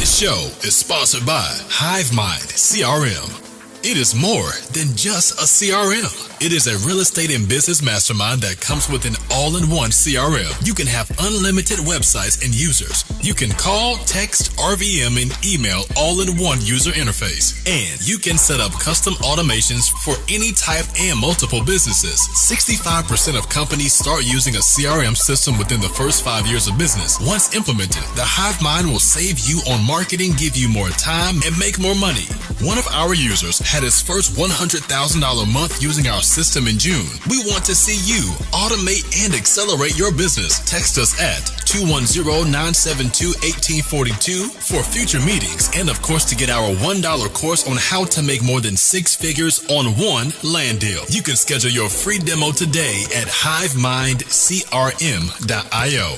This show is sponsored by HiveMind CRM. It is more than just a CRM. It is a real estate and business mastermind that comes with an all-in-one CRM. You can have unlimited websites and users. You can call, text, RVM, and email all in one user interface. And you can set up custom automations for any type and multiple businesses. 65% of companies start using a CRM system within the first 5 years of business. Once implemented, the HiveMind will save you on marketing, give you more time, and make more money. One of our users had his first $100,000 month using our system in June. We want to see you automate and accelerate your business. Text us at 210-972-1842 for future meetings, and of course to get our $1 course on how to make more than 6 figures on one land deal. You can schedule your free demo today at hivemindcrm.io.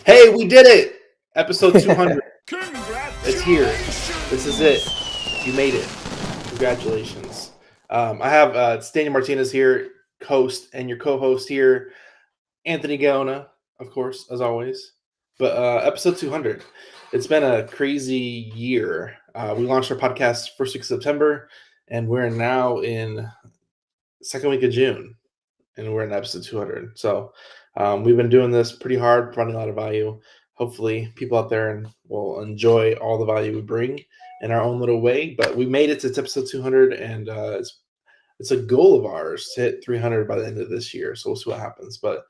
Hey, we did it! Episode 200. It's here. This is it. You made it. Congratulations. I have it's Daniel Martinez here, host, and your co-host here, Anthony Gaona, of course, as always. But episode 200. It's been a crazy year. We launched our podcast first week of September, and we're now in second week of June, and we're in episode 200. So we've been doing this pretty hard, providing a lot of value. Hopefully people out there will enjoy all the value we bring in our own little way. But we made it to episode 200, and it's a goal of ours to hit 300 by the end of this year. So we'll see what happens. But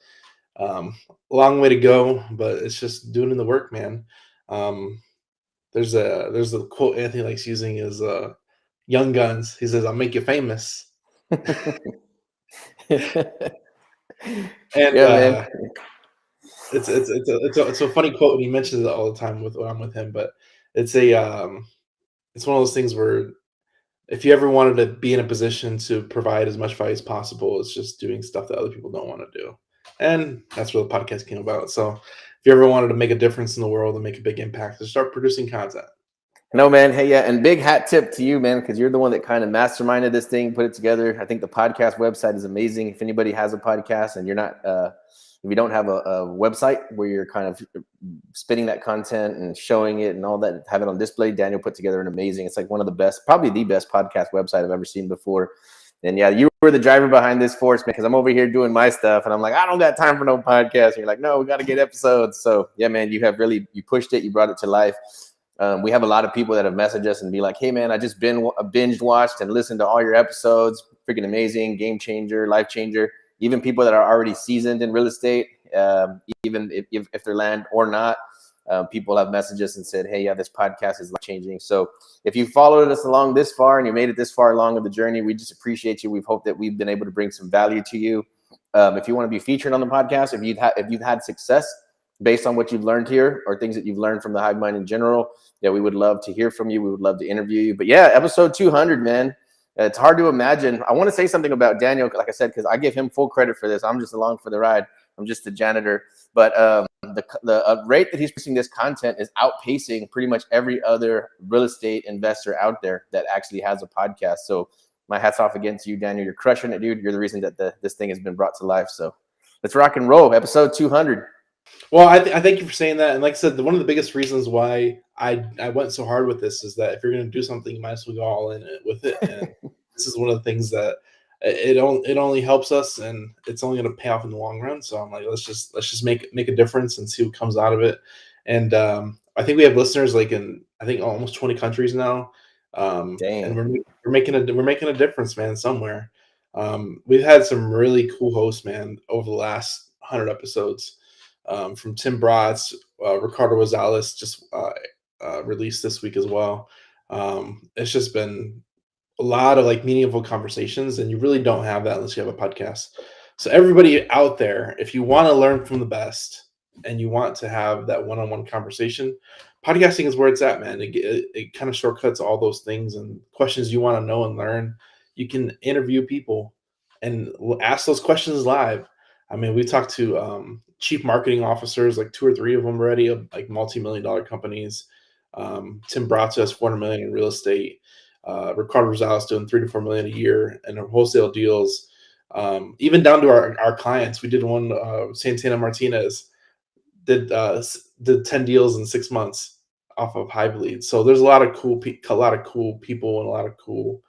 long way to go, but it's just doing the work, man. There's a quote Anthony likes using is Young Guns. He says, "I'll make you famous." And yeah, man. It's a funny quote, and he mentions it all the time when I'm with him. But it's one of those things where if you ever wanted to be in a position to provide as much value as possible, it's just doing stuff that other people don't want to do, and that's where the podcast came about. So if you ever wanted to make a difference in the world and make a big impact, just start producing content. No, man. Hey, yeah, and big hat tip to you, man, because you're the one that kind of masterminded this thing, put it together. I think the podcast website is amazing. If anybody has a podcast and you're not, if you don't have a website where you're kind of spinning that content and showing it and all that, have it on display, Daniel put together an amazing. It's like one of the best, probably the best podcast website I've ever seen before. And yeah, you were the driver behind this force, man, because I'm over here doing my stuff and I'm like, I don't got time for no podcast. And you're like, no, we got to get episodes. So yeah, man, you pushed it, you brought it to life. We have a lot of people that have messaged us and be like, hey, man, I just binge watched and listened to all your episodes. Freaking amazing, game changer, life changer. Even people that are already seasoned in real estate, even if they're land or not, people have messaged us and said, hey, yeah, this podcast is life changing. So if you followed us along this far and you made it this far along of the journey, we just appreciate you. We've hoped that we've been able to bring some value to you. If you want to be featured on the podcast, if you've had success based on what you've learned here or things that you've learned from the Hive Mind in general, yeah, we would love to hear from you. We would love to interview you. But yeah, episode 200, man. It's hard to imagine. I want to say something about Daniel, like I said, because I give him full credit for this. I'm just along for the ride. I'm just the janitor. But the rate that he's producing this content is outpacing pretty much every other real estate investor out there that actually has a podcast. So my hat's off again to you, Daniel. You're crushing it, dude. You're the reason that this thing has been brought to life. So let's rock and roll. Episode 200. Well, I thank you for saying that. And like I said, one of the biggest reasons why I went so hard with this is that if you're going to do something, you might as well go all in it with it. And this is one of the things that it only helps us, and it's only going to pay off in the long run. So I'm like, let's just make a difference and see what comes out of it. And I think we have listeners like in almost 20 countries now. Dang. And we're making a difference, man, somewhere. We've had some really cool hosts, man, over the last 100 episodes. From Tim Bratz, Ricardo Rosales just released this week as well. It's just been a lot of like meaningful conversations, and you really don't have that unless you have a podcast. So everybody out there, if you want to learn from the best, and you want to have that one-on-one conversation, podcasting is where it's at, man. It kind of shortcuts all those things and questions you want to know and learn. You can interview people and ask those questions live. I mean, we talked to chief marketing officers, like 2 or 3 of them already, of like multi-million-dollar companies. Tim Bratza has 400 million in real estate. Ricardo Rosales doing 3 to 4 million a year in wholesale deals. Even down to our clients, we did one. Santana Martinez did 10 deals in 6 months off of hive leads. So there's a lot of cool people and a lot of cool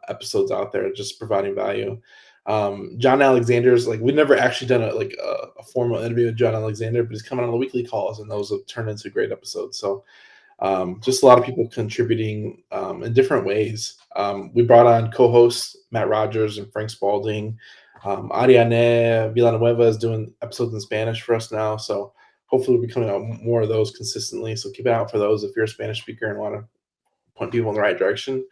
episodes out there just providing value. John Alexander's, like, we've never actually done a formal interview with John Alexander, but he's coming on the weekly calls, and those have turned into great episodes. So just a lot of people contributing in different ways. We brought on co-hosts Matt Rogers and Frank Spalding. Ariane Villanueva is doing episodes in Spanish for us now, so hopefully we'll be coming out more of those consistently. So keep an eye out for those if you're a Spanish speaker and want to point people in the right direction.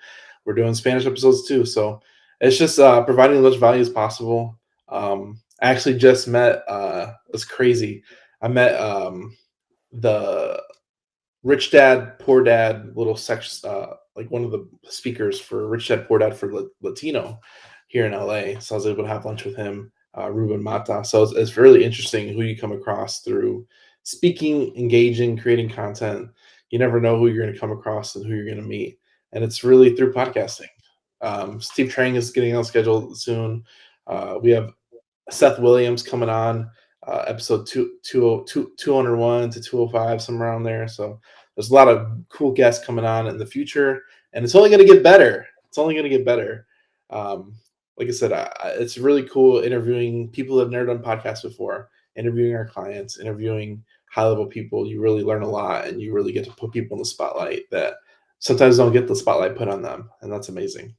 We're doing Spanish episodes too, so it's just providing as much value as possible. I actually just met it's crazy. I met the Rich Dad, Poor Dad little section, like one of the speakers for Rich Dad, Poor Dad for Latino here in LA. So I was able to have lunch with him, Ruben Mata. So it's really interesting who you come across through speaking, engaging, creating content. You never know who you're going to come across and who you're going to meet. And it's really through podcasting. Steve Trang is getting on schedule soon. We have Seth Williams coming on, episode 201 to 205, somewhere around there. So there's a lot of cool guests coming on in the future, and it's only going to get better. It's only going to get better. Like I said, it's really cool interviewing people that have never done podcasts before, interviewing our clients, interviewing high-level people. You really learn a lot, and you really get to put people in the spotlight that sometimes don't get the spotlight put on them, and that's amazing.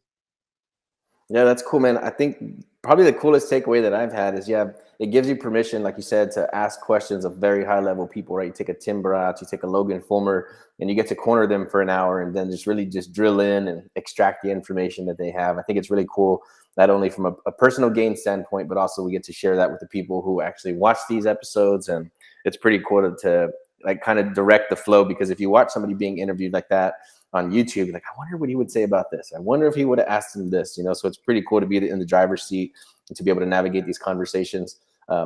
Yeah, that's cool, man. I think probably the coolest takeaway that I've had is, it gives you permission, like you said, to ask questions of very high level people, right? You take a Tim Bratz, you take a Logan Fulmer, and you get to corner them for an hour and then just really just drill in and extract the information that they have. I think it's really cool, not only from a personal gain standpoint, but also we get to share that with the people who actually watch these episodes. And it's pretty cool to like kind of direct the flow, because if you watch somebody being interviewed like that on YouTube, like, I wonder what he would say about this. I wonder if he would have asked him this, so it's pretty cool to be in the driver's seat and to be able to navigate these conversations.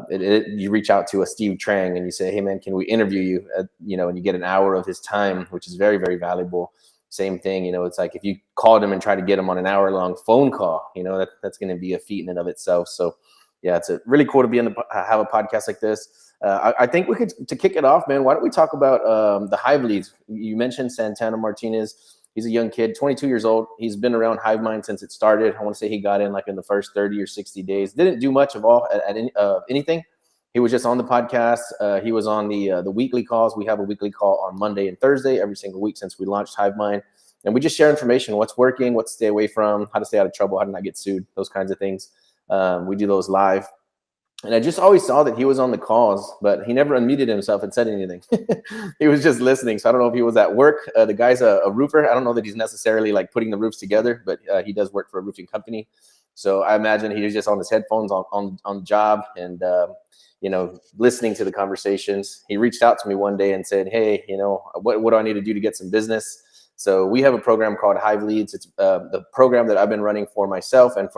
You reach out to a Steve Trang and you say, hey man, can we interview you? And you get an hour of his time, which is very, very valuable. Same thing, it's like if you called him and tried to get him on an hour-long phone call, that's going to be a feat in and of itself. So yeah, it's really cool to have a podcast like this. I think we could, to kick it off, man, why don't we talk about the hive leads? You mentioned Santana Martinez. He's a young kid, 22 years old. He's been around HiveMind since it started. I want to say he got in like in the first 30 or 60 days. Didn't do much of all at anything. He was just on the podcast. He was on the weekly calls. We have a weekly call on Monday and Thursday every single week since we launched HiveMind. And we just share information, what's working, what to stay away from, how to stay out of trouble, how to not get sued, those kinds of things. We do those live. And I just always saw that he was on the calls, but he never unmuted himself and said anything. He was just listening. So I don't know if he was at work. The guy's a roofer. I don't know that he's necessarily like putting the roofs together, but he does work for a roofing company. So I imagine he was just on his headphones on the job and, listening to the conversations. He reached out to me one day and said, hey, what do I need to do to get some business? So we have a program called Hive Leads. It's the program that I've been running for myself and for